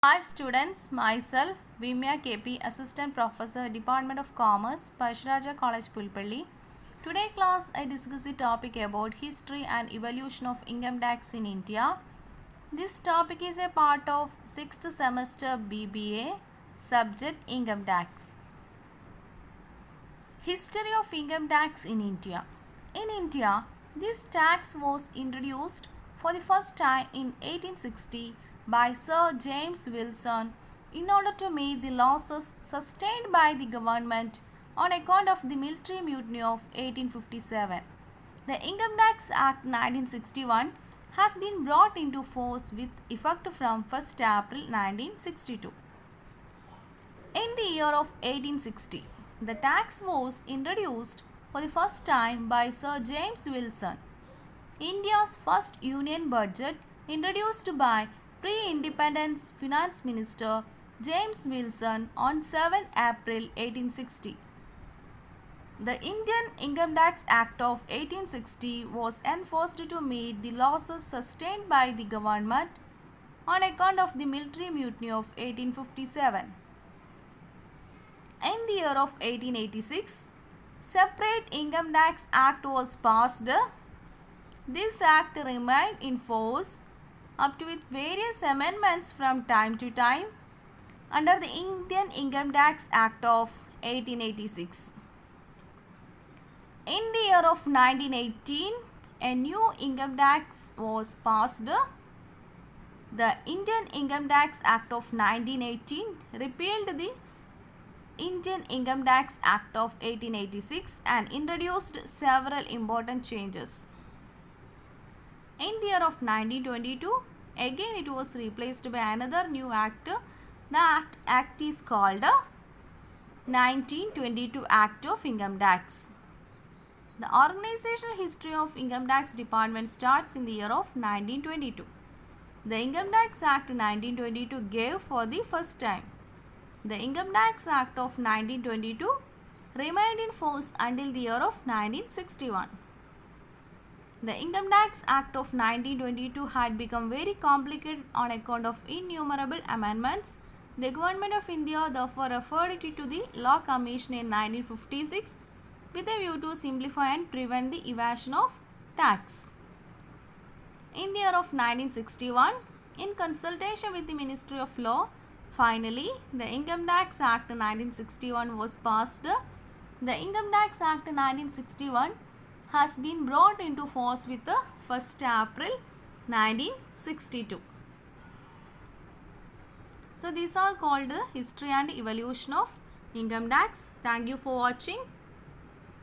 Hi students, myself Vimya KP, Assistant Professor, Department of Commerce, Parsharaja College, Pulpalli. Today class I discuss the topic about history and evolution of income tax in India. This topic is a part of 6th semester BBA, subject income tax. History of income tax in India. In India, this tax was introduced for the first time in 1860 by Sir James Wilson in order to meet the losses sustained by the government on account of the military mutiny of 1857. The Income Tax Act 1961 has been brought into force with effect from 1st April 1962. In the year of 1860, the tax was introduced for the first time by Sir James Wilson. India's first union budget introduced by pre-independence Finance Minister James Wilson on 7 April 1860. The Indian Income Tax Act of 1860 was enforced to meet the losses sustained by the government on account of the military mutiny of 1857. In the year of 1886, separate Income Tax Act was passed. This act remained in force up to with various amendments from time to time under the Indian Income Tax Act of 1886. In the year of 1918, a new income tax was passed. The Indian Income Tax Act of 1918 repealed the Indian Income Tax Act of 1886 and introduced several important changes. In the year of 1922, again it was replaced by another new act. The act is called 1922 Act of Income Tax. The organizational history of Income Tax Department starts in the year of 1922. The Income Tax Act 1922 gave for the first time. The Income Tax Act of 1922 remained in force until the year of 1961. The Income Tax Act of 1922 had become very complicated on account of innumerable amendments. The Government of India therefore referred it to the Law Commission in 1956 with a view to simplify and prevent the evasion of tax. In the year of 1961, in consultation with the Ministry of Law, finally, the Income Tax Act 1961 was passed. The Income Tax Act 1961 has been brought into force with the 1st April 1962. So, these are called the history and evolution of income tax. Thank you for watching.